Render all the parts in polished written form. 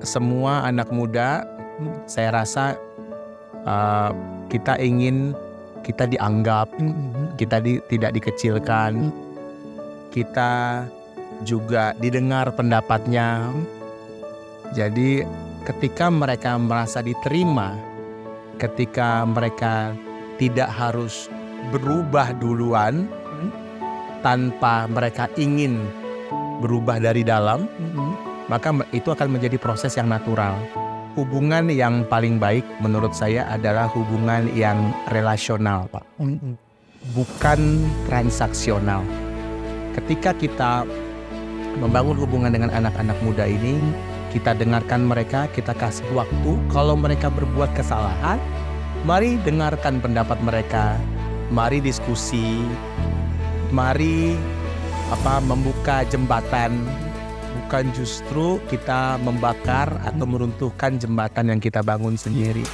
semua anak muda, saya rasa kita ingin kita dianggap, kita tidak dikecilkan, kita juga didengar pendapatnya. Jadi ketika mereka merasa diterima, ketika mereka tidak harus berubah duluan tanpa mereka ingin berubah dari dalam, maka itu akan menjadi proses yang natural. Hubungan yang paling baik menurut saya adalah hubungan yang relasional, Pak. Bukan transaksional. Ketika kita membangun hubungan dengan anak-anak muda ini, kita dengarkan mereka, kita kasih waktu. Kalau mereka berbuat kesalahan, mari dengarkan pendapat mereka. Mari diskusi. Mari membuka jembatan. Bukan justru kita membakar atau meruntuhkan jembatan yang kita bangun sendiri.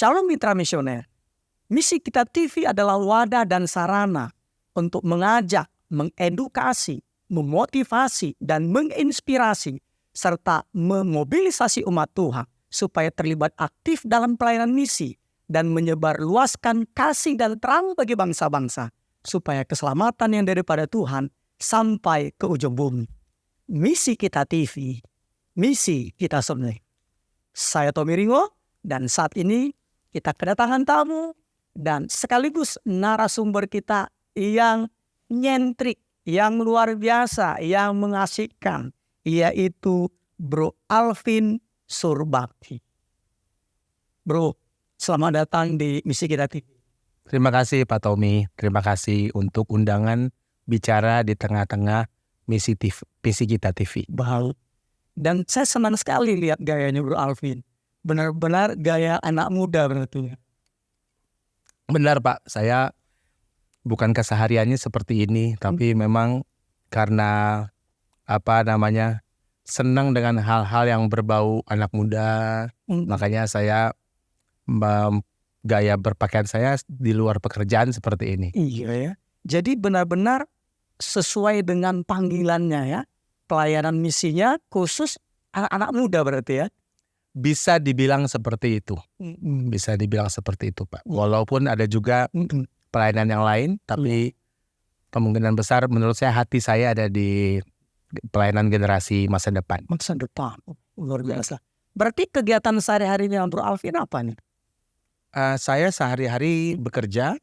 Shalom Mitra Misioner. Misi Kita TV adalah wadah dan sarana untuk mengajak, mengedukasi, memotivasi, dan menginspirasi, serta memobilisasi umat Tuhan supaya terlibat aktif dalam pelayanan misi dan menyebarluaskan kasih dan terang bagi bangsa-bangsa, supaya keselamatan yang daripada Tuhan sampai ke ujung bumi. Misi Kita TV, misi kita semua. Saya Tommy Ringo, dan saat ini kita kedatangan tamu dan sekaligus narasumber kita yang nyentrik, yang luar biasa, yang mengasihkan, yaitu Bro Alvin Surbakti. Bro, selamat datang di Misi Kita TV. Terima kasih Pak Tommy, terima kasih untuk undangan bicara di tengah-tengah Misi Kita TV. Baik. Dan saya senang sekali lihat gayanya Bro Alvin. Benar-benar gaya anak muda berarti. Benar Pak, saya bukan kesehariannya seperti ini, tapi memang karena senang dengan hal-hal yang berbau anak muda, makanya saya gaya berpakaian saya di luar pekerjaan seperti ini. Iya ya. Jadi benar-benar sesuai dengan panggilannya ya. Pelayanan misinya khusus anak-anak muda berarti ya. Bisa dibilang seperti itu. Bisa dibilang seperti itu Pak. Walaupun ada juga pelayanan yang lain, tapi kemungkinan besar menurut saya hati saya ada di pelayanan generasi masa depan. Masa depan, luar biasa. Berarti kegiatan sehari-harinya Bro Alvin apa nih? Saya sehari-hari bekerja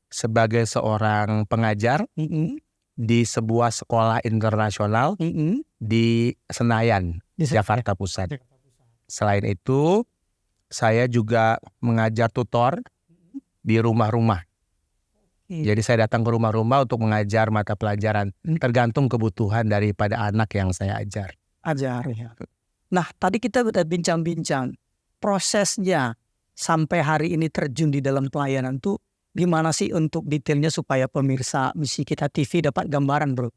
sebagai seorang pengajar di sebuah sekolah internasional di Senayan, Jakarta Pusat. Selain itu, saya juga mengajar tutor di rumah-rumah. Jadi saya datang ke rumah-rumah untuk mengajar mata pelajaran, tergantung kebutuhan daripada anak yang saya ajar. Ajar ya. Nah, tadi kita sudah bincang-bincang prosesnya sampai hari ini terjun di dalam pelayanan tuh gimana sih untuk detailnya supaya pemirsa Misi Kita TV dapat gambaran, Bro?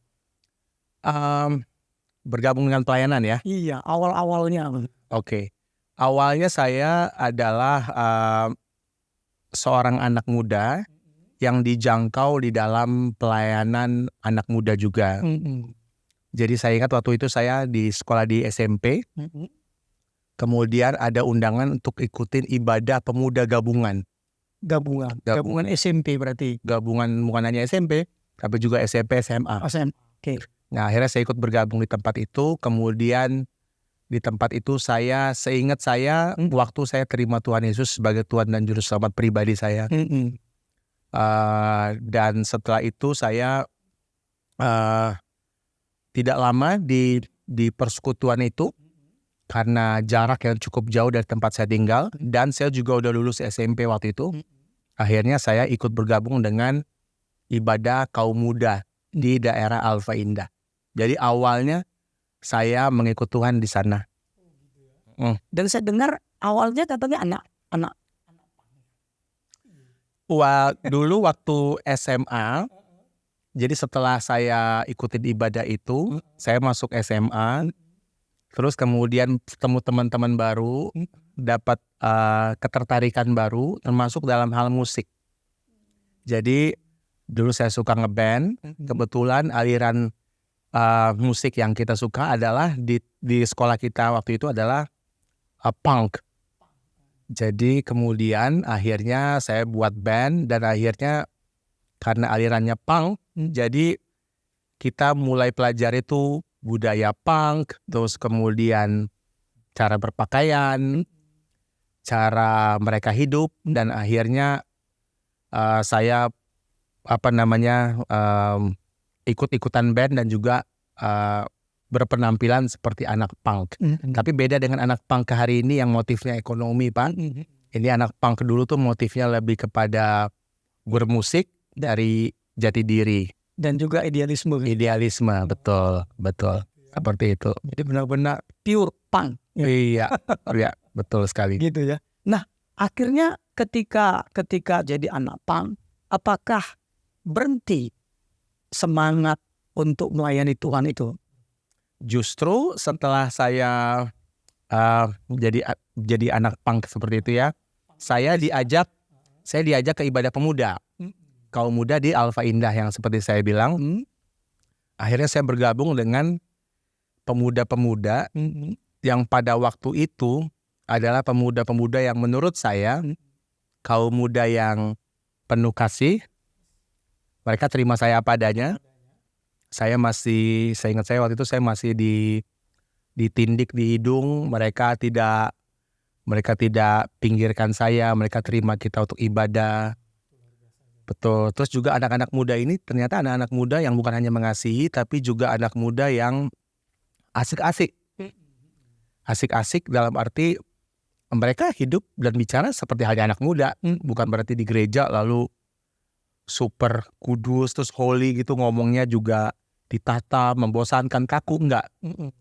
Bergabung dengan pelayanan ya? Iya, awal-awalnya. Oke. Awalnya saya adalah seorang anak muda yang dijangkau di dalam pelayanan anak muda juga. Jadi saya ingat waktu itu saya di sekolah di SMP. Kemudian ada undangan untuk ikutin ibadah pemuda gabungan. Gabungan SMP berarti? Gabungan bukan hanya SMP, tapi juga SMP, SMA. Oke. Nah akhirnya saya ikut bergabung di tempat itu. Kemudian di tempat itu seingat saya waktu saya terima Tuhan Yesus sebagai Tuhan dan Juru Selamat pribadi saya. Dan setelah itu saya tidak lama di persekutuan itu karena jarak yang cukup jauh dari tempat saya tinggal, dan saya juga udah lulus SMP waktu itu. Akhirnya saya ikut bergabung dengan ibadah kaum muda di daerah Alfa Indah. Jadi awalnya saya mengikut Tuhan di sana. Dan saya dengar awalnya katanya anak. Wah, dulu waktu SMA, jadi setelah saya ikutin ibadah itu, saya masuk SMA, terus kemudian ketemu teman-teman baru, dapat ketertarikan baru, termasuk dalam hal musik. Jadi dulu saya suka ngeband, kebetulan aliran musik yang kita suka adalah di sekolah kita waktu itu adalah punk. Jadi kemudian akhirnya saya buat band dan akhirnya karena alirannya punk, jadi kita mulai pelajari itu budaya punk, terus kemudian cara berpakaian, cara mereka hidup, dan akhirnya saya ikut-ikutan band dan juga berpenampilan seperti anak punk. Tapi beda dengan anak punk ke hari ini yang motifnya ekonomi, Pak. Ini anak punk dulu tuh motifnya lebih kepada bermusik dari jati diri. Dan juga idealisme. Idealisme, betul. Seperti itu. Jadi benar-benar pure punk. Iya, betul sekali. Gitu ya. Nah, akhirnya ketika jadi anak punk, apakah berhenti semangat untuk melayani Tuhan itu? Justru setelah saya jadi anak punk seperti itu ya, saya diajak ke ibadah pemuda, kaum muda di Alfa Indah yang seperti saya bilang. Akhirnya saya bergabung dengan pemuda-pemuda yang pada waktu itu adalah pemuda-pemuda yang menurut saya kaum muda yang penuh kasih. Mereka terima saya apa adanya. Saya ingat saya waktu itu saya masih ditindik di hidung. Mereka tidak pinggirkan saya. Mereka terima kita untuk ibadah. Betul. Terus juga anak-anak muda ini ternyata anak-anak muda yang bukan hanya mengasihi, tapi juga anak muda yang asik-asik. Asik-asik dalam arti mereka hidup dan bicara seperti halnya anak muda. Bukan berarti di gereja lalu super kudus terus holy gitu, ngomongnya juga ditata, membosankan, kaku, enggak.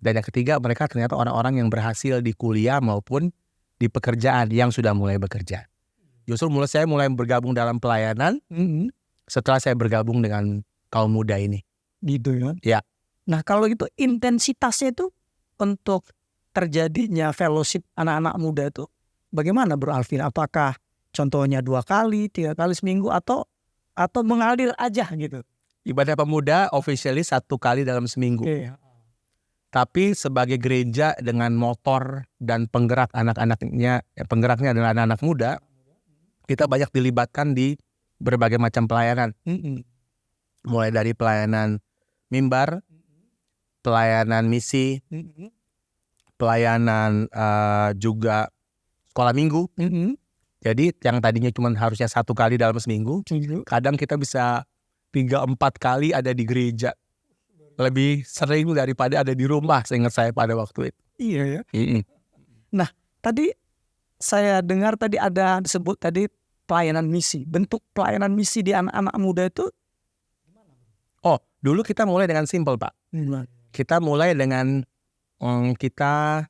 Dan yang ketiga, mereka ternyata orang-orang yang berhasil di kuliah maupun di pekerjaan yang sudah mulai bekerja. Justru saya mulai bergabung dalam pelayanan setelah saya bergabung dengan kaum muda ini. Gitu ya. Ya. Nah, kalau itu intensitasnya itu untuk terjadinya fellowship anak-anak muda itu bagaimana, Bro Alvin? Apakah contohnya 2 kali, 3 kali seminggu atau mengalir aja gitu? Ibadah pemuda officially 1 kali dalam seminggu. Tapi sebagai gereja dengan motor dan penggerak penggeraknya adalah anak-anak muda, kita banyak dilibatkan di berbagai macam pelayanan. Mulai dari pelayanan mimbar, pelayanan misi, pelayanan juga sekolah minggu. Jadi yang tadinya cuma harusnya 1 kali dalam seminggu, kadang kita bisa 3-4 kali ada di gereja. Lebih sering daripada ada di rumah, seingat saya pada waktu itu. Iya ya. Nah, tadi saya dengar tadi ada disebut tadi pelayanan misi. Bentuk pelayanan misi di anak-anak muda itu? Oh, dulu kita mulai dengan simple, Pak. Kita mulai dengan kita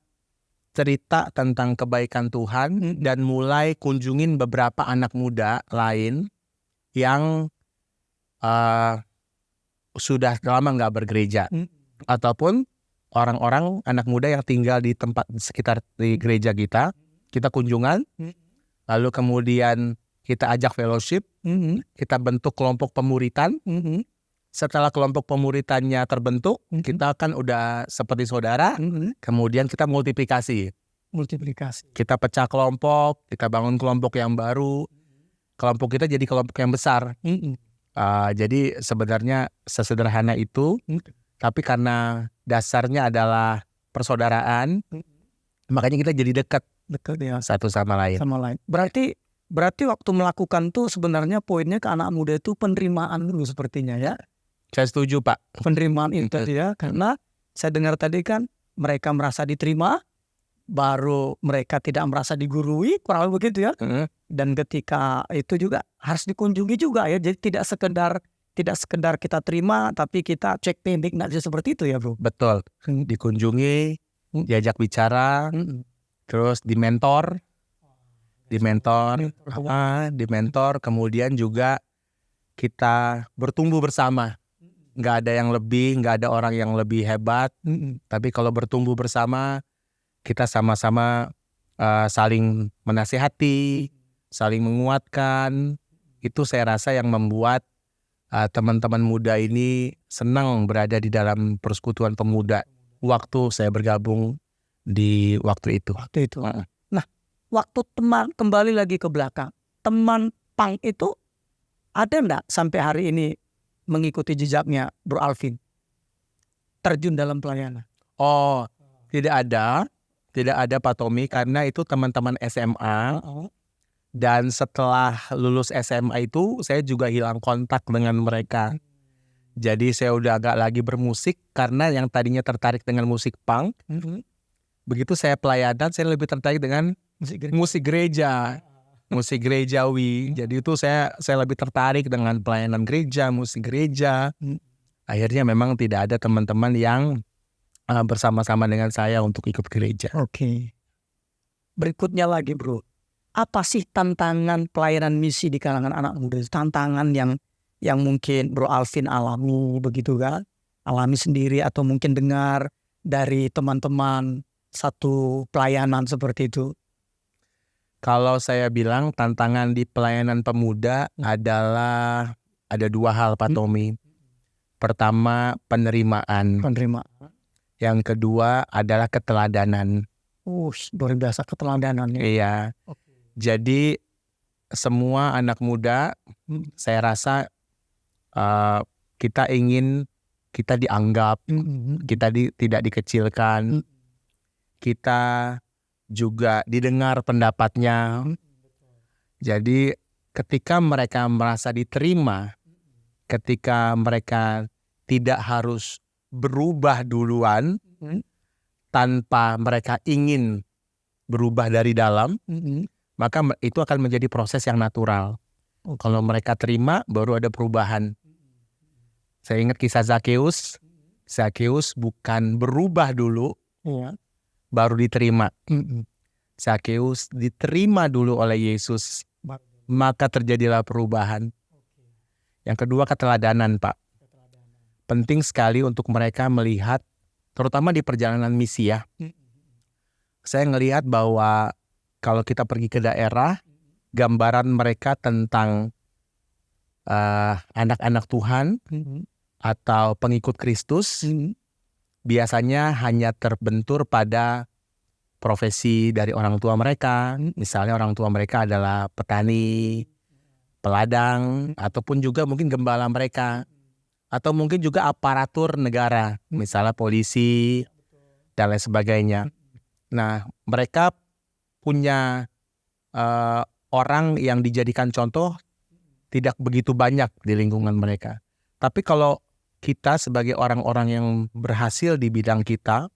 cerita tentang kebaikan Tuhan dan mulai kunjungin beberapa anak muda lain yang sudah lama nggak bergereja, ataupun orang-orang anak muda yang tinggal di tempat sekitar di gereja kita kunjungan, lalu kemudian kita ajak fellowship, kita bentuk kelompok pemuritan. Setelah kelompok pemuritannya terbentuk, kita kan udah seperti saudara, kemudian kita multiplikasi. Kita pecah kelompok, kita bangun kelompok yang baru, kelompok kita jadi kelompok yang besar. Jadi sebenarnya sesederhana itu, tapi karena dasarnya adalah persaudaraan, makanya kita jadi dekat ya satu sama lain. Berarti waktu melakukan tuh sebenarnya poinnya ke anak muda itu penerimaan dulu sepertinya ya. Saya setuju, Pak. Penerimaan itu ya, karena saya dengar tadi kan mereka merasa diterima, baru mereka tidak merasa digurui, kurang lebih begitu ya. Dan ketika itu juga harus dikunjungi juga ya, jadi tidak sekedar tidak sekedar kita terima tapi kita cek pendek, nggak bisa seperti itu ya bro. Betul. Dikunjungi, diajak bicara, terus dimentor, kemudian juga kita bertumbuh bersama. Nggak ada yang lebih, nggak ada orang yang lebih hebat, tapi kalau bertumbuh bersama, kita sama-sama saling menasihati, saling menguatkan. Itu saya rasa yang membuat teman-teman muda ini senang berada di dalam persekutuan pemuda waktu saya bergabung di waktu itu. Nah, waktu teman kembali lagi ke belakang, teman pang itu ada enggak sampai hari ini mengikuti jejaknya Bro Alvin terjun dalam pelayanan? Oh, tidak ada Pak Tommy, karena itu teman-teman SMA. Dan setelah lulus SMA itu saya juga hilang kontak dengan mereka. Jadi saya udah agak lagi bermusik, karena yang tadinya tertarik dengan musik punk, begitu saya pelayanan saya lebih tertarik dengan musik gereja, musik gerejawi. Jadi itu saya lebih tertarik dengan pelayanan gereja, musik gereja. Akhirnya memang tidak ada teman-teman yang bersama-sama dengan saya untuk ikut gereja. Oke. Berikutnya lagi bro, apa sih tantangan pelayanan misi di kalangan anak muda? Tantangan yang mungkin Bro Alvin alami begitu kan? Alami sendiri atau mungkin dengar dari teman-teman satu pelayanan seperti itu? Kalau saya bilang tantangan di pelayanan pemuda adalah ada dua hal Pak Tommy. Pertama, penerimaan. Yang kedua adalah keteladanan. Luar biasa keteladanan. Iya. Jadi semua anak muda, saya rasa kita ingin kita dianggap, kita tidak dikecilkan, kita juga didengar pendapatnya. Jadi ketika mereka merasa diterima, ketika mereka tidak harus berubah duluan tanpa mereka ingin berubah dari dalam, maka itu akan menjadi proses yang natural. Kalau mereka terima, baru ada perubahan. Saya ingat kisah Zakheus. Zakheus bukan berubah dulu, baru diterima. Zakheus diterima dulu oleh Yesus, maka terjadilah perubahan. Yang kedua, keteladanan Pak. Penting sekali untuk mereka melihat, terutama di perjalanan misi ya. Saya ngelihat bahwa kalau kita pergi ke daerah, gambaran mereka tentang anak-anak Tuhan atau pengikut Kristus biasanya hanya terbentur pada profesi dari orang tua mereka. Misalnya orang tua mereka adalah petani, peladang, ataupun juga mungkin gembala mereka. Atau mungkin juga aparatur negara, misalnya polisi, dan lain sebagainya. Nah, mereka punya orang yang dijadikan contoh tidak begitu banyak di lingkungan mereka. Tapi kalau kita sebagai orang-orang yang berhasil di bidang kita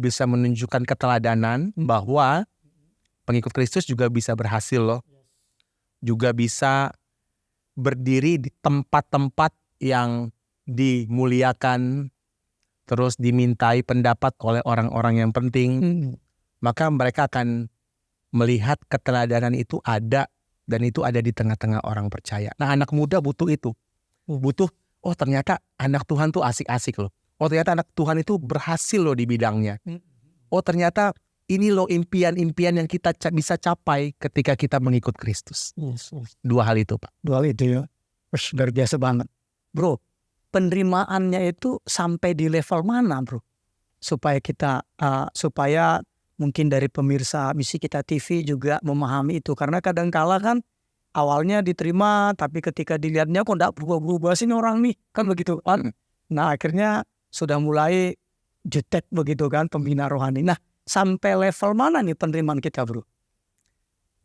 bisa menunjukkan keteladanan bahwa pengikut Kristus juga bisa berhasil loh. Juga bisa berdiri di tempat-tempat yang dimuliakan, terus dimintai pendapat oleh orang-orang yang penting, maka mereka akan melihat keteladanan itu ada, dan itu ada di tengah-tengah orang percaya. Nah, anak muda butuh itu. Butuh, oh ternyata anak Tuhan tuh asik-asik loh. Oh ternyata anak Tuhan itu berhasil loh di bidangnya. Oh ternyata ini loh impian-impian yang kita bisa capai ketika kita mengikut Kristus. Dua hal itu Pak. Dua hal itu ya. Luar biasa banget. Bro, penerimaannya itu sampai di level mana bro? Supaya kita, supaya mungkin dari pemirsa Misi Kita TV juga memahami itu. Karena kadang-kala kan awalnya diterima, tapi ketika dilihatnya kok gak berubah-berubah sih orang nih. Kan begitu kan. Nah akhirnya sudah mulai jutek begitu kan pembina rohani. Nah sampai level mana nih penerimaan kita bro?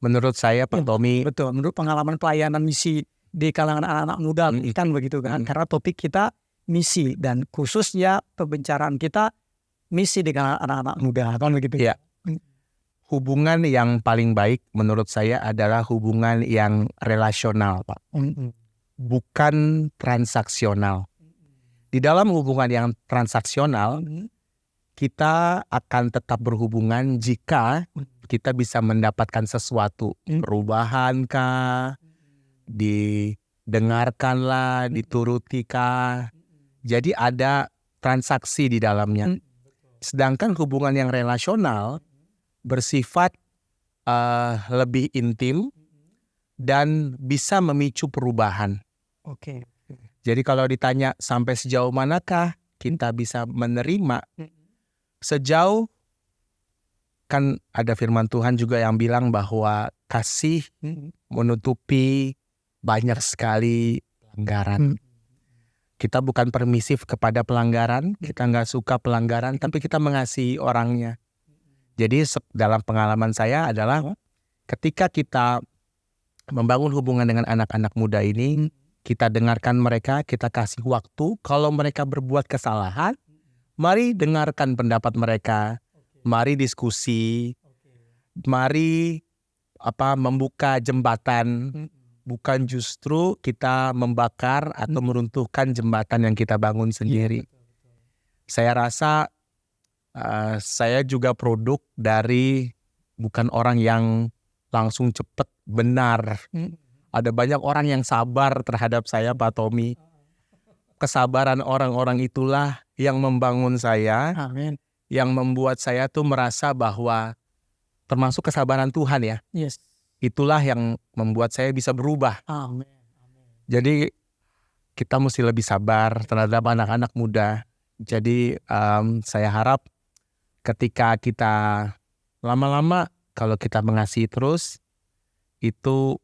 Menurut saya Pak Tommy. Betul, menurut pengalaman pelayanan misi di kalangan anak-anak muda kan begitu kan. Karena topik kita misi dan khususnya pembicaraan kita misi di kalangan anak-anak muda kan begitu ya. Hubungan yang paling baik menurut saya adalah hubungan yang relasional Pak. bukan transaksional. Di dalam hubungan yang transaksional, kita akan tetap berhubungan jika kita bisa mendapatkan sesuatu, perubahan kah, didengarkanlah, diturutikah. Jadi ada transaksi di dalamnya. Sedangkan hubungan yang relasional bersifat lebih intim dan bisa memicu perubahan. Oke. Jadi kalau ditanya sampai sejauh manakah kita bisa menerima, sejauh kan ada firman Tuhan juga yang bilang bahwa kasih menutupi banyak sekali pelanggaran. Kita bukan permisif kepada pelanggaran, kita nggak suka pelanggaran, tapi kita mengasihi orangnya. Jadi dalam pengalaman saya adalah ketika kita membangun hubungan dengan anak-anak muda ini, kita dengarkan mereka, kita kasih waktu. Kalau mereka berbuat kesalahan, mari dengarkan pendapat mereka, mari diskusi, mari membuka jembatan, bukan justru kita membakar atau meruntuhkan jembatan yang kita bangun sendiri. Saya rasa saya juga produk dari bukan orang yang langsung cepat benar. Ada banyak orang yang sabar terhadap saya, Pak Tommy. Kesabaran orang-orang itulah yang membangun saya, Amin. yang membuat saya tuh merasa bahwa termasuk kesabaran Tuhan ya. Yes. Itulah yang membuat saya bisa berubah. Amin. Jadi kita mesti lebih sabar terhadap anak-anak muda. Jadi saya harap ketika kita lama-lama kalau kita mengasihi terus, itu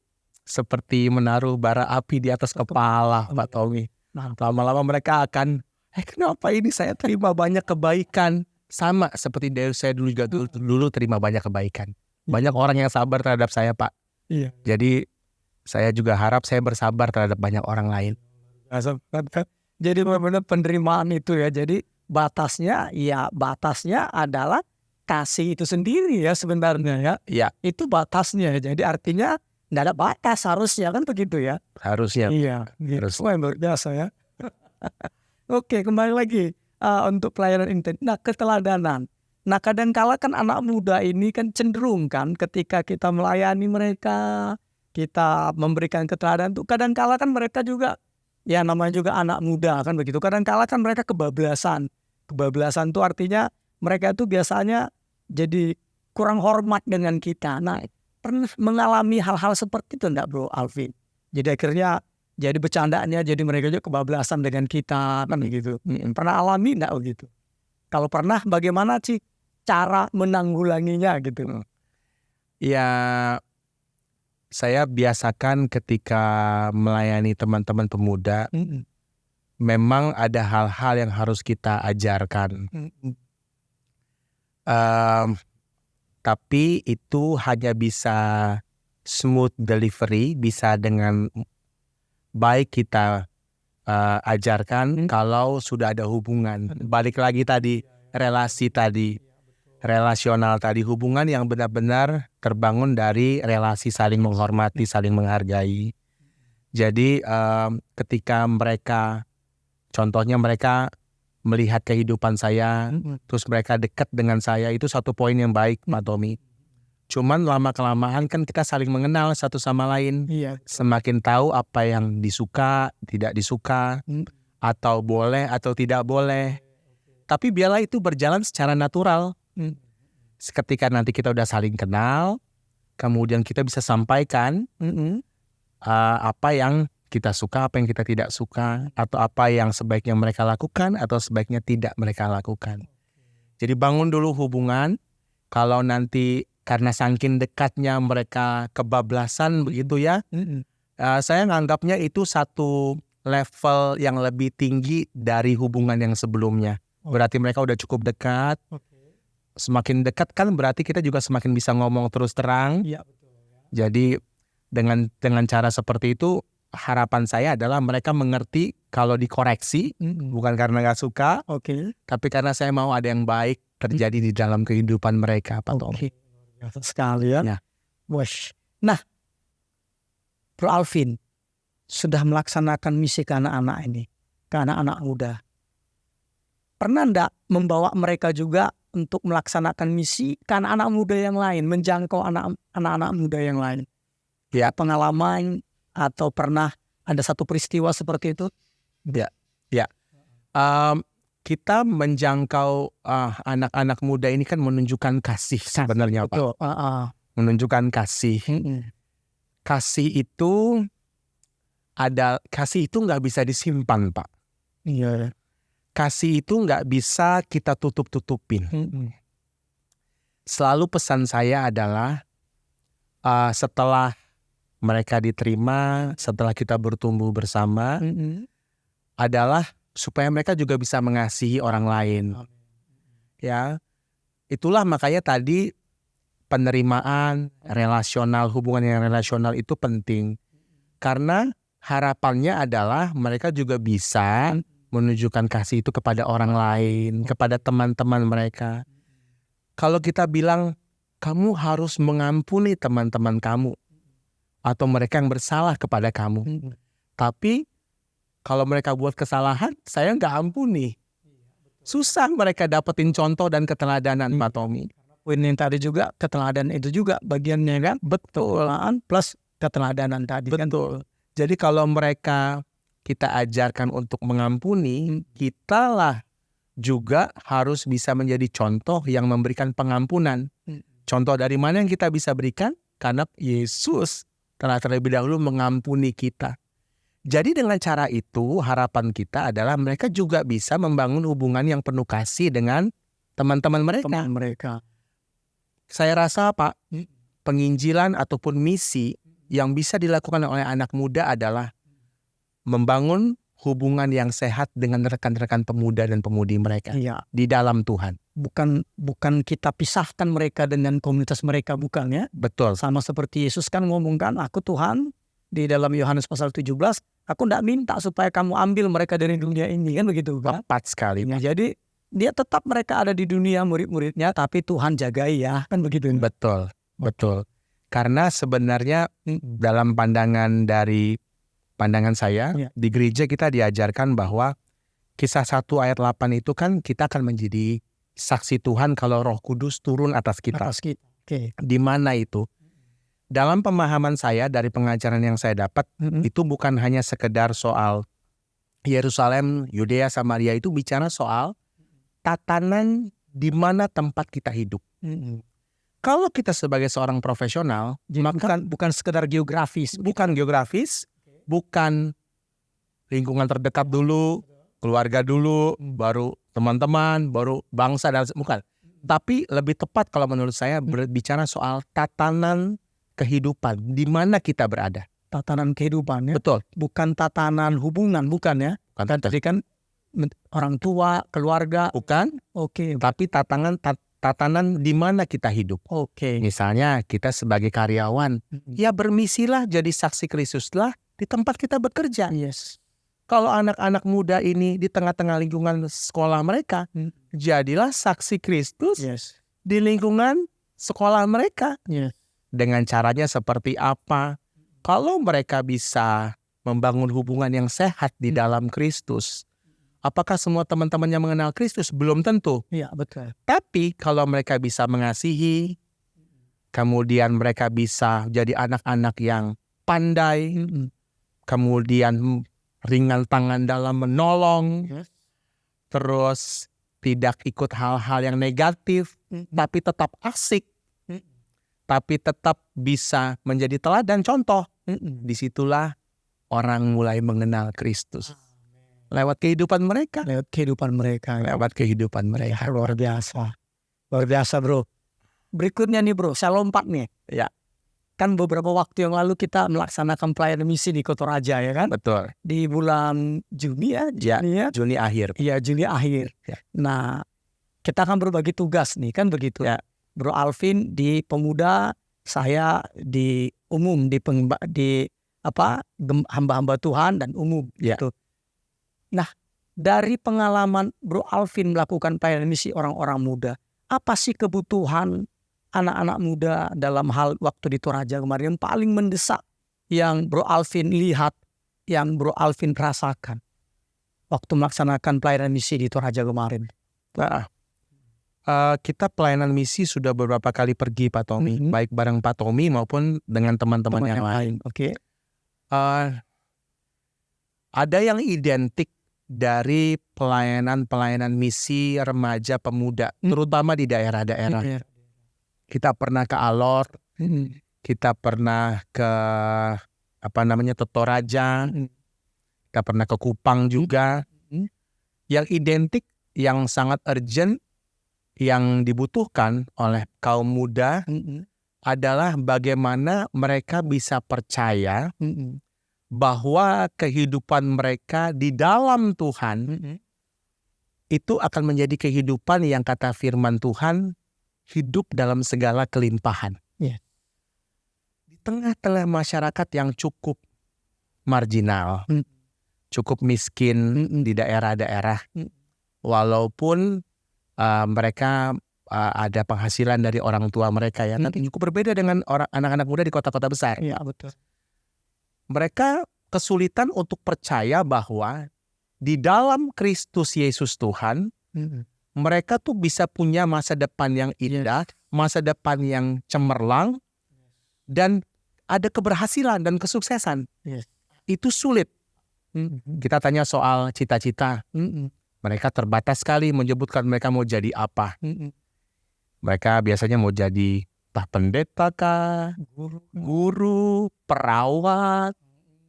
seperti menaruh bara api di atas kepala, Pak Tommy. Lama-lama mereka akan, kenapa ini saya terima banyak kebaikan. Sama seperti dari saya dulu terima banyak kebaikan. Banyak orang yang sabar terhadap saya, Pak. Iya. Jadi saya juga harap saya bersabar terhadap banyak orang lain. Jadi benar-benar penerimaan itu ya. Jadi batasnya adalah kasih itu sendiri ya sebenarnya ya. Iya. Itu batasnya. Jadi artinya tidak ada batas harusnya kan begitu ya. Harusnya. Iya. Harus. Wah, luar biasa ya. Oke, kembali lagi untuk pelayanan intens. Nah, keteladanan. Nah, kadangkala kan anak muda ini kan cenderung kan ketika kita melayani mereka, kita memberikan keteladanan tuh kadangkala kan mereka juga ya namanya juga anak muda kan begitu. Kadangkala kan mereka kebablasan. Kebablasan tuh artinya mereka tuh biasanya jadi kurang hormat dengan kita. Nah, pernah mengalami hal-hal seperti itu enggak, Bro Alvin? Jadi akhirnya jadi bercandaannya jadi mereka juga kebablasan dengan kita kan begitu. Pernah alami enggak begitu? Kalau pernah bagaimana sih cara menanggulanginya gitu? Ya, saya biasakan ketika melayani teman-teman pemuda, memang ada hal-hal yang harus kita ajarkan. Tapi itu hanya bisa smooth delivery, bisa dengan baik kita ajarkan kalau sudah ada hubungan. Balik lagi tadi, relasi tadi, relasional tadi, hubungan yang benar-benar terbangun dari relasi saling menghormati, saling menghargai. Jadi ketika mereka, contohnya mereka melihat kehidupan saya, terus mereka dekat dengan saya, itu satu poin yang baik, Pak Tommy. Cuman lama-kelamaan kan kita saling mengenal satu sama lain. Iya. Semakin tahu apa yang disuka, tidak disuka, atau boleh atau tidak boleh. Tapi biarlah itu berjalan secara natural. Ketika nanti kita udah saling kenal, kemudian kita bisa sampaikan apa yang kita suka, apa yang kita tidak suka, atau apa yang sebaiknya mereka lakukan atau sebaiknya tidak mereka lakukan. Jadi bangun dulu hubungan. Kalau nanti karena saking dekatnya mereka kebablasan begitu ya, saya nganggapnya itu satu level yang lebih tinggi dari hubungan yang sebelumnya. Berarti mereka udah cukup dekat. Semakin dekat kan berarti kita juga semakin bisa ngomong terus terang. Iya, betul ya. Jadi dengan cara seperti itu, harapan saya adalah mereka mengerti kalau dikoreksi, bukan karena gak suka, tapi karena saya mau ada yang baik terjadi di dalam kehidupan mereka, Pak Tom. Biasa sekali ya. Ya. Nah, Bro Alvin, sudah melaksanakan misi ke anak-anak ini, ke anak-anak muda, pernah enggak membawa mereka juga untuk melaksanakan misi ke anak-anak muda yang lain, menjangkau anak-anak muda yang lain? Ya. Pengalaman atau pernah ada satu peristiwa seperti itu? Ya. Kita menjangkau anak-anak muda ini kan menunjukkan kasih sebenarnya, Pak. Betul. Menunjukkan kasih. Kasih itu nggak bisa disimpan, Pak. Iya. Kasih itu nggak bisa kita tutup-tutupin. Selalu pesan saya adalah setelah mereka diterima, setelah kita bertumbuh bersama, adalah supaya mereka juga bisa mengasihi orang lain. Ya, itulah makanya tadi penerimaan relasional, hubungan yang relasional itu penting. Karena harapannya adalah mereka juga bisa menunjukkan kasih itu kepada orang lain, kepada teman-teman mereka. Kalau kita bilang, kamu harus mengampuni teman-teman kamu, atau mereka yang bersalah kepada kamu. Tapi kalau mereka buat kesalahan, saya nggak ampuni. Susah mereka dapetin contoh dan keteladanan, Pak Tommy. Poin yang tadi juga, keteladanan itu juga bagiannya kan? Betul. Plus keteladanan tadi. Betul. Jadi kalau mereka kita ajarkan untuk mengampuni, kita lah juga harus bisa menjadi contoh yang memberikan pengampunan. Contoh dari mana yang kita bisa berikan? Karena Yesus telah terlebih dahulu mengampuni kita. Jadi dengan cara itu harapan kita adalah mereka juga bisa membangun hubungan yang penuh kasih dengan teman-teman mereka. Saya rasa, Pak, penginjilan ataupun misi yang bisa dilakukan oleh anak muda adalah membangun hubungan yang sehat dengan rekan-rekan pemuda dan pemudi mereka di dalam Tuhan. Bukan kita pisahkan mereka dengan komunitas mereka, bukan ya? Betul. Sama seperti Yesus kan ngomongkan, aku Tuhan, di dalam Yohanes pasal 17, aku tidak minta supaya kamu ambil mereka dari dunia ini, kan begitu kan? Tepat sekali. Ya, jadi dia tetap mereka ada di dunia murid-muridnya, tapi Tuhan jagai ya, kan begitu. Betul. Karena sebenarnya dalam pandangan saya, di gereja kita diajarkan bahwa Kisah 1 ayat 8 itu kan kita akan menjadi saksi Tuhan kalau Roh Kudus turun atas kita. Di mana itu? Dalam pemahaman saya dari pengajaran yang saya dapat, itu bukan hanya sekedar soal Yerusalem, Yudea, Samaria, itu bicara soal tatanan di mana tempat kita hidup. Kalau kita sebagai seorang profesional, maka bukan sekedar geografis, bukan lingkungan terdekat dulu, keluarga dulu, baru teman-teman, baru bangsa, dan bukan. Tapi lebih tepat kalau menurut saya berbicara soal tatanan kehidupan, di mana kita berada. Tatanan kehidupan ya? Betul. Bukan tatanan hubungan, bukan ya? Bukan. Tadi kan orang tua, keluarga. Bukan. Tapi tatanan di mana kita hidup. Misalnya kita sebagai karyawan, ya bermisilah jadi saksi Kristuslah di tempat kita bekerja. Kalau anak-anak muda ini di tengah-tengah lingkungan sekolah mereka, jadilah saksi Kristus di lingkungan sekolah mereka. Dengan caranya seperti apa? Kalau mereka bisa membangun hubungan yang sehat di dalam Kristus, apakah semua teman-teman yang mengenal Kristus? Belum tentu. Iya, betul. Tapi kalau mereka bisa mengasihi, kemudian mereka bisa jadi anak-anak yang pandai, kemudian ringan tangan dalam menolong, terus tidak ikut hal-hal yang negatif, tapi tetap asik, tapi tetap bisa menjadi teladan contoh. Disitulah orang mulai mengenal Kristus. Lewat kehidupan mereka. Luar biasa bro. Berikutnya nih bro, saya lompat nih. Ya. Kan beberapa waktu yang lalu kita melaksanakan pelayanan misi di Kotoraja ya kan? Betul. Di bulan Juni ya? Juni akhir. Iya, Juni akhir. Ya. Nah, kita akan berbagi tugas nih kan begitu. Ya. Bro Alvin di pemuda, saya di umum, di hamba-hamba Tuhan dan umum gitu. Nah, dari pengalaman Bro Alvin melakukan pelayanan misi orang-orang muda, apa sih kebutuhan anak-anak muda dalam hal waktu di Toraja kemarin yang paling mendesak yang Bro Alvin lihat yang Bro Alvin rasakan waktu melaksanakan pelayanan misi di Toraja kemarin? Nah, kita pelayanan misi sudah beberapa kali pergi Pak Tommy, baik bareng Pak Tommy maupun dengan teman-teman yang lain. Oke. Ada yang identik dari pelayanan misi remaja pemuda, terutama di daerah-daerah. Kita pernah ke Alor, kita pernah ke Toraja, kita pernah ke Kupang juga. Yang identik, yang sangat urgent, yang dibutuhkan oleh kaum muda adalah bagaimana mereka bisa percaya bahwa kehidupan mereka di dalam Tuhan itu akan menjadi kehidupan yang kata firman Tuhan hidup dalam segala kelimpahan. Di tengah-tengah masyarakat yang cukup marginal, cukup miskin di daerah-daerah, walaupun mereka ada penghasilan dari orang tua mereka ya, tapi cukup berbeda dengan anak-anak muda di kota-kota besar. Iya, betul. Mereka kesulitan untuk percaya bahwa di dalam Kristus Yesus Tuhan, mereka tuh bisa punya masa depan yang indah, masa depan yang cemerlang, dan ada keberhasilan dan kesuksesan. Itu sulit. Kita tanya soal cita-cita. Mereka terbatas sekali menyebutkan mereka mau jadi apa. Mereka biasanya mau jadi entah pendeta kah, guru, perawat,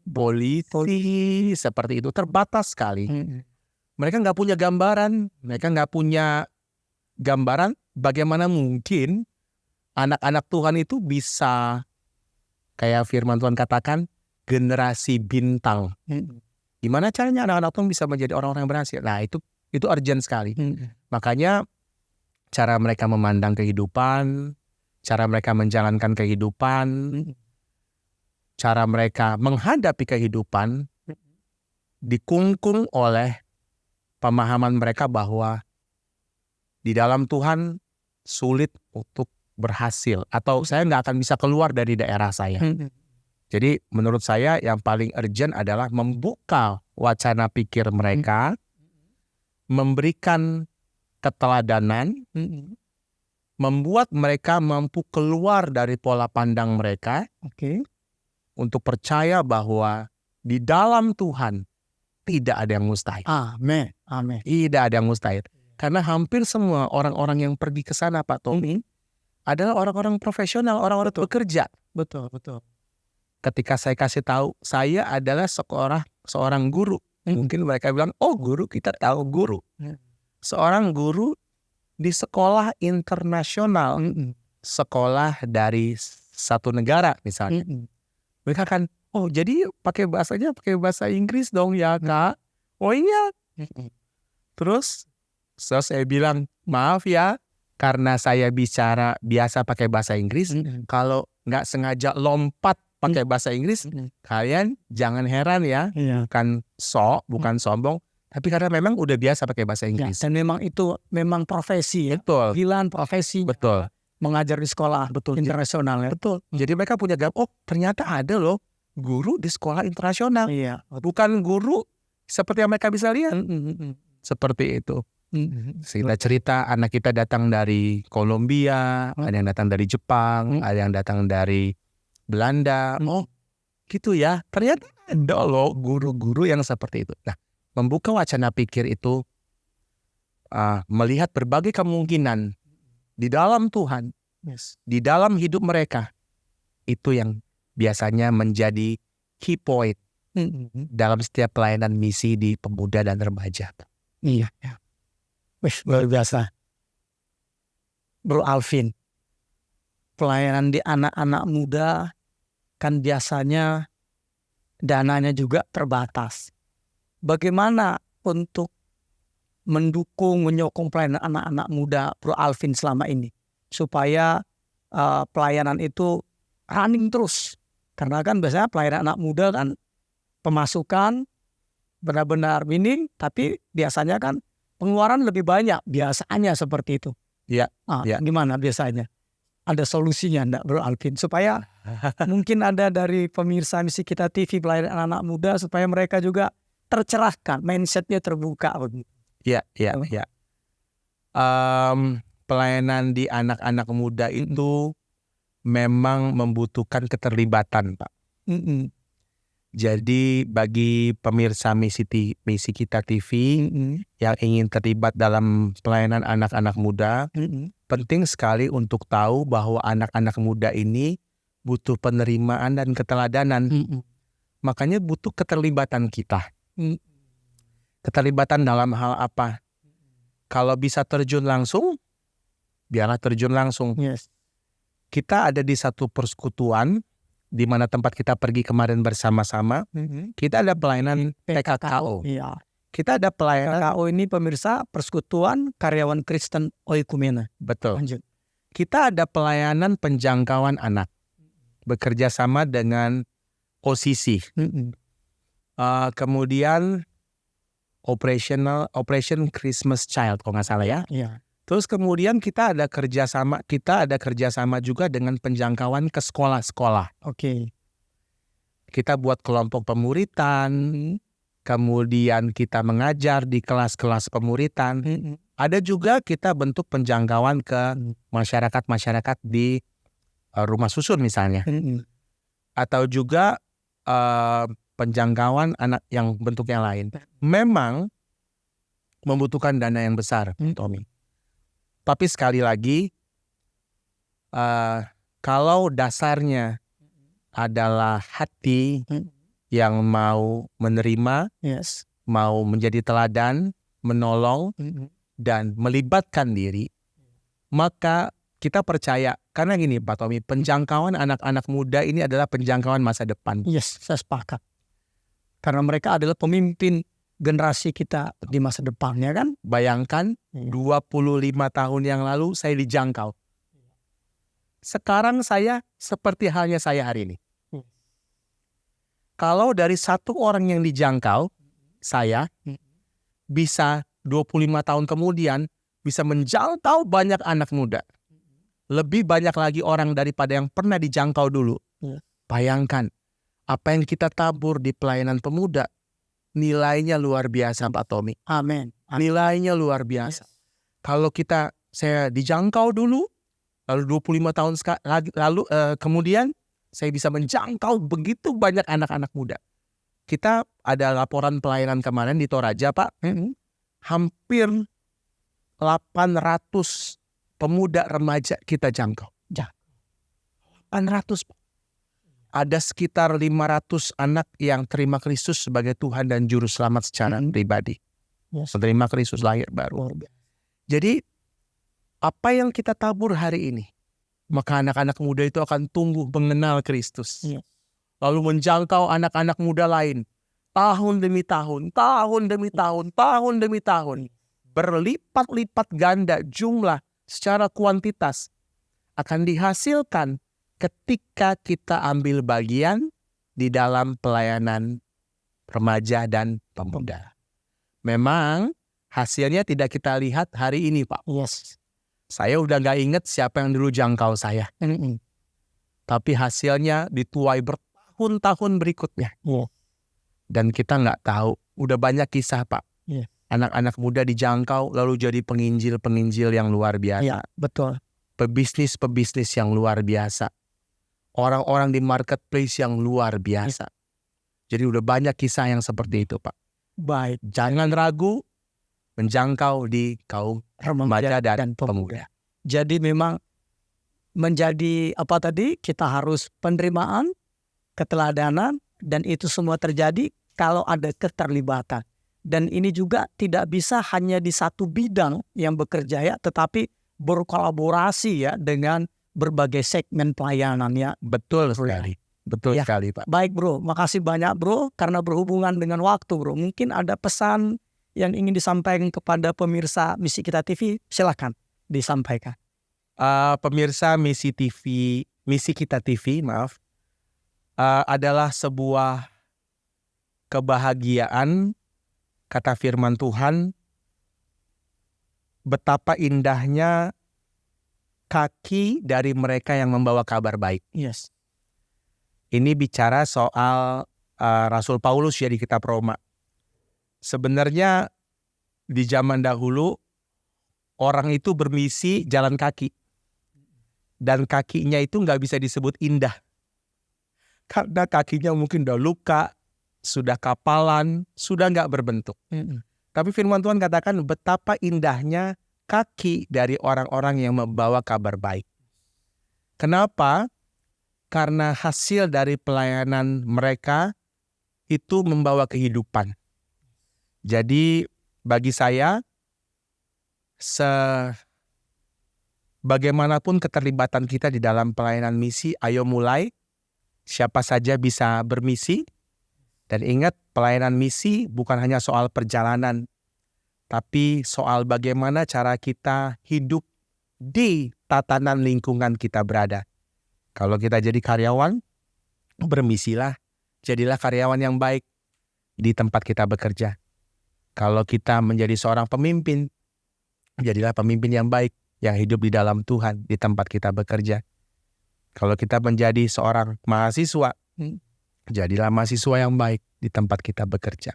polisi, seperti itu. Terbatas sekali. Mereka nggak punya gambaran. Mereka nggak punya gambaran bagaimana mungkin anak-anak Tuhan itu bisa, kayak firman Tuhan katakan, generasi bintang. Gimana caranya anak-anak Tuhan bisa menjadi orang-orang yang berhasil? Nah, itu urgent sekali. Makanya cara mereka memandang kehidupan, cara mereka menjalankan kehidupan, cara mereka menghadapi kehidupan dikungkung oleh pemahaman mereka bahwa di dalam Tuhan sulit untuk berhasil, atau saya nggak akan bisa keluar dari daerah saya. Jadi menurut saya yang paling urgent adalah membuka wacana pikir mereka, memberikan keteladanan, membuat mereka mampu keluar dari pola pandang mereka, untuk percaya bahwa di dalam Tuhan tidak ada yang mustahil. Amin. Tidak ada yang mustahil. Karena hampir semua orang-orang yang pergi ke sana, Pak Tommy, adalah orang-orang profesional, orang-orang bekerja. Betul. Ketika saya kasih tahu saya adalah seorang guru, mungkin mereka bilang, oh guru, kita tahu guru. Seorang guru di sekolah internasional, sekolah dari satu negara misalnya. Mereka kan, oh jadi pakai bahasa Inggris dong ya Kak? Oh iya. Terus saya bilang, maaf ya, karena saya biasa pakai bahasa Inggris, kalau nggak sengaja lompat pakai bahasa Inggris, kalian jangan heran ya, bukan sombong, tapi karena memang udah biasa pakai bahasa Inggris. Dan memang itu profesi ya. Betul. Panggilan profesi. Betul. Mengajar di sekolah internasional ya. Betul. Jadi mereka punya oh ternyata ada loh guru di sekolah internasional. Iya. Bukan guru seperti yang mereka bisa lihat. Seperti itu. Kita cerita anak kita datang dari Kolombia, ada yang datang dari Jepang, ada yang datang dari Belanda. Oh gitu ya. Ternyata ada loh guru-guru yang seperti itu. Nah, membuka wacana pikir itu, melihat berbagai kemungkinan di dalam Tuhan, di dalam hidup mereka, itu yang biasanya menjadi key point dalam setiap pelayanan misi di pemuda dan remaja. Iya. Luar biasa. Bro Alvin, pelayanan di anak-anak muda kan biasanya dananya juga terbatas. Bagaimana untuk mendukung, menyokong pelayanan anak-anak muda Bro Alvin selama ini, supaya pelayanan itu running terus? Karena kan biasanya pelayanan anak muda kan pemasukan benar-benar minim, tapi biasanya kan pengeluaran lebih banyak, biasanya seperti itu. Iya. Gimana biasanya? ada solusinya enggak Bro Alvin? Supaya mungkin ada dari pemirsa Misi Kita TV pelayanan anak muda supaya mereka juga tercerahkan, mindsetnya terbuka. Ya. Pelayanan di anak-anak muda itu memang membutuhkan keterlibatan, Pak. Jadi bagi pemirsa Misi Kita TV yang ingin terlibat dalam pelayanan anak-anak muda, penting sekali untuk tahu bahwa anak-anak muda ini butuh penerimaan dan keteladanan. Makanya butuh keterlibatan kita. Keterlibatan dalam hal apa? Kalau bisa terjun langsung, biarlah terjun langsung. Yes. Kita ada di satu persekutuan, di mana tempat kita pergi kemarin bersama-sama. Kita ada pelayanan PKKO. Iya. Kita ada pelayanan. PKKO ini pemirsa Persekutuan Karyawan Kristen Oikumene. Betul. Lanjut. Kita ada pelayanan penjangkauan anak. Bekerja sama dengan OCC. Kemudian Operation Christmas Child kalau nggak salah ya. Iya. Terus kemudian kita ada kerjasama juga dengan penjangkauan ke sekolah-sekolah. Oke. Kita buat kelompok pemuritan, kemudian kita mengajar di kelas-kelas pemuritan. Ada juga kita bentuk penjangkauan ke masyarakat di rumah susun misalnya. Atau juga penjangkauan anak yang bentuk yang lain. Memang membutuhkan dana yang besar, Tommy. Tapi sekali lagi, kalau dasarnya adalah hati yang mau menerima, Yes. mau menjadi teladan, menolong, dan melibatkan diri, maka kita percaya. Karena gini Pak Tommy, penjangkauan anak-anak muda ini adalah penjangkauan masa depan. Yes, saya sepakat. Karena mereka adalah pemimpin generasi kita di masa depannya kan. Bayangkan 25 tahun yang lalu saya dijangkau. Sekarang saya seperti halnya saya hari ini. Kalau dari satu orang yang dijangkau, saya bisa 25 tahun kemudian bisa menjangkau banyak anak muda. Lebih banyak lagi orang daripada yang pernah dijangkau dulu. Bayangkan, apa yang kita tabur di pelayanan pemuda, nilainya luar biasa Pak Tommy. Amin. Nilainya luar biasa. Kalau saya dijangkau dulu, lalu 25 tahun kemudian saya bisa menjangkau begitu banyak anak-anak muda. Kita ada laporan pelayanan kemarin di Toraja Pak. Hampir 800 pemuda remaja kita jangkau. 800 Pak. Ada sekitar 500 anak yang terima Kristus sebagai Tuhan dan Juru Selamat secara pribadi. Menerima Kristus lahir baru. Jadi apa yang kita tabur hari ini, maka anak-anak muda itu akan tumbuh mengenal Kristus. Lalu menjangkau anak-anak muda lain. Tahun demi tahun, tahun demi tahun, tahun demi tahun. Berlipat-lipat ganda jumlah secara kuantitas akan dihasilkan ketika kita ambil bagian di dalam pelayanan remaja dan pemuda. Memang hasilnya tidak kita lihat hari ini Pak. Yes. Saya udah gak inget siapa yang dulu jangkau saya. Tapi hasilnya dituai bertahun-tahun berikutnya. Dan kita gak tahu. Udah banyak kisah Pak. Anak-anak muda dijangkau lalu jadi penginjil-penginjil yang luar biasa. Iya, betul. Pebisnis-pebisnis yang luar biasa. Orang-orang di marketplace yang luar biasa. Jadi udah banyak kisah yang seperti itu Pak. Baik. Jangan ragu menjangkau di kaum remaja dan pemuda. Jadi memang menjadi apa tadi? Kita harus penerimaan, keteladanan, dan itu semua terjadi kalau ada keterlibatan. Dan ini juga tidak bisa hanya di satu bidang yang bekerja ya, tetapi berkolaborasi ya dengan berbagai segmen pelayanan ya. Betul sekali. Betul sekali Pak. Baik Bro, makasih banyak Bro karena berhubungan dengan waktu Bro. Mungkin ada pesan yang ingin disampaikan kepada pemirsa Misi Kita TV, silakan disampaikan. Pemirsa Misi Kita TV, adalah sebuah kebahagiaan, kata firman Tuhan, betapa indahnya kaki dari mereka yang membawa kabar baik. Yes. Ini bicara soal Rasul Paulus ya di kitab Roma. Sebenarnya di zaman dahulu orang itu bermisi jalan kaki. Dan kakinya itu nggak bisa disebut indah. Karena kakinya mungkin udah luka, sudah kapalan, sudah nggak berbentuk. Tapi firman Tuhan katakan betapa indahnya kaki dari orang-orang yang membawa kabar baik. Kenapa? Karena hasil dari pelayanan mereka itu membawa kehidupan. Jadi bagi saya, bagaimanapun keterlibatan kita di dalam pelayanan misi, ayo mulai. Siapa saja bisa bermisi. Dan ingat, pelayanan misi bukan hanya soal perjalanan, tapi soal bagaimana cara kita hidup di tatanan lingkungan kita berada. Kalau kita jadi karyawan, bermisilah, jadilah karyawan yang baik di tempat kita bekerja. Kalau kita menjadi seorang pemimpin, jadilah pemimpin yang baik, yang hidup di dalam Tuhan di tempat kita bekerja. Kalau kita menjadi seorang mahasiswa, jadilah mahasiswa yang baik di tempat kita bekerja.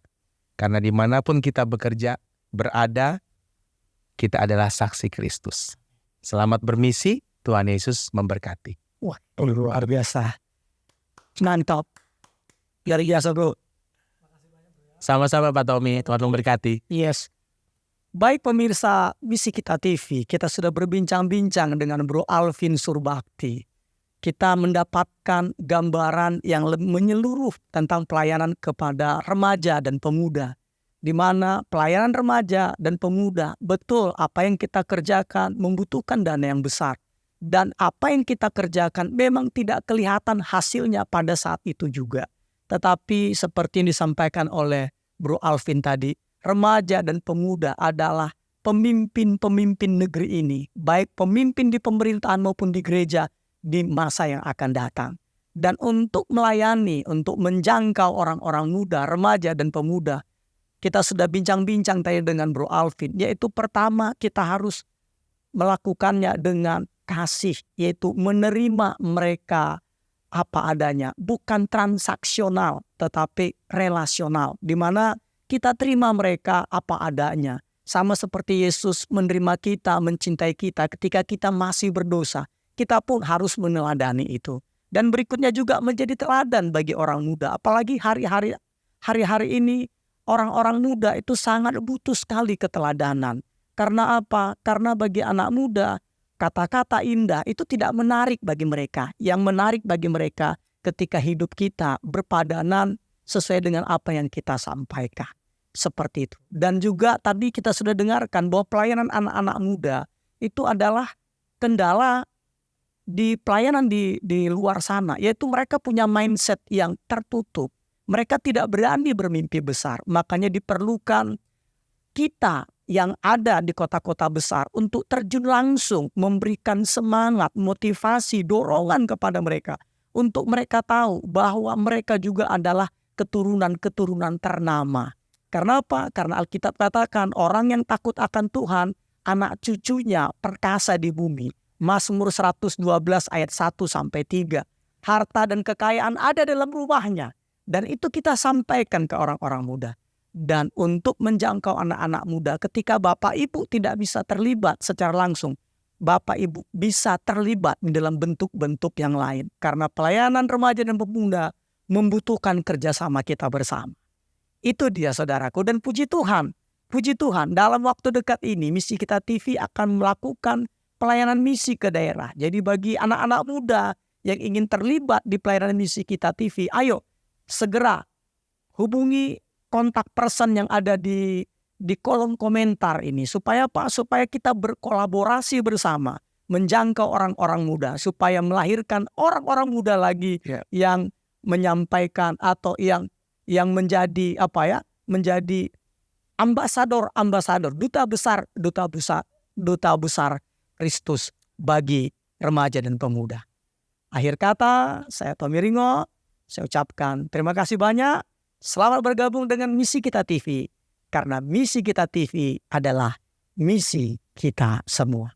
Karena dimanapun kita bekerja, berada, kita adalah saksi Kristus. Selamat bermisi, Tuhan Yesus memberkati. Wah, luar biasa. Mantap. Luar biasa, bro. Sama-sama Pak Tommy, Tuhan memberkati. Yes. Baik pemirsa Misi Kita TV, kita sudah berbincang-bincang dengan Bro Alvin Surbakti. Kita mendapatkan gambaran yang menyeluruh tentang pelayanan kepada remaja dan pemuda. Di mana pelayanan remaja dan pemuda, betul apa yang kita kerjakan membutuhkan dana yang besar. Dan apa yang kita kerjakan memang tidak kelihatan hasilnya pada saat itu juga. Tetapi seperti yang disampaikan oleh Bro Alvin tadi, remaja dan pemuda adalah pemimpin-pemimpin negeri ini. Baik pemimpin di pemerintahan maupun di gereja di masa yang akan datang. Dan untuk melayani, untuk menjangkau orang-orang muda, remaja dan pemuda, kita sudah bincang-bincang tadi dengan Bro Alvin, yaitu pertama kita harus melakukannya dengan kasih, yaitu menerima mereka apa adanya, bukan transaksional tetapi relasional, di mana kita terima mereka apa adanya, sama seperti Yesus menerima kita, mencintai kita ketika kita masih berdosa. Kita pun harus meneladani itu. Dan berikutnya juga menjadi teladan bagi orang muda, apalagi hari-hari ini orang-orang muda itu sangat butuh sekali keteladanan. Karena apa? Karena bagi anak muda, kata-kata indah itu tidak menarik bagi mereka. Yang menarik bagi mereka ketika hidup kita berpadanan sesuai dengan apa yang kita sampaikan. Seperti itu. Dan juga tadi kita sudah dengarkan bahwa pelayanan anak-anak muda itu adalah kendala di pelayanan di luar sana. Yaitu mereka punya mindset yang tertutup. Mereka tidak berani bermimpi besar. Makanya diperlukan kita yang ada di kota-kota besar untuk terjun langsung memberikan semangat, motivasi, dorongan kepada mereka. Untuk mereka tahu bahwa mereka juga adalah keturunan-keturunan ternama. Karena apa? Karena Alkitab katakan orang yang takut akan Tuhan, anak cucunya perkasa di bumi. Mazmur 112 ayat 1-3. Harta dan kekayaan ada dalam rumahnya. Dan itu kita sampaikan ke orang-orang muda. Dan untuk menjangkau anak-anak muda, ketika Bapak Ibu tidak bisa terlibat secara langsung, Bapak Ibu bisa terlibat di dalam bentuk-bentuk yang lain. Karena pelayanan remaja dan pemuda membutuhkan kerjasama kita bersama. Itu dia saudaraku, dan puji Tuhan dalam waktu dekat ini Misi Kita TV akan melakukan pelayanan misi ke daerah. Jadi bagi anak-anak muda yang ingin terlibat di pelayanan Misi Kita TV, ayo segera hubungi kontak person yang ada di kolom komentar ini. Supaya apa? Supaya kita berkolaborasi bersama menjangkau orang-orang muda, supaya melahirkan orang-orang muda lagi yang menyampaikan atau yang menjadi menjadi ambasador, duta besar Kristus bagi remaja dan pemuda. Akhir kata, saya Tommy Ringo, saya ucapkan terima kasih banyak. Selamat bergabung dengan Misi Kita TV, karena Misi Kita TV adalah misi kita semua.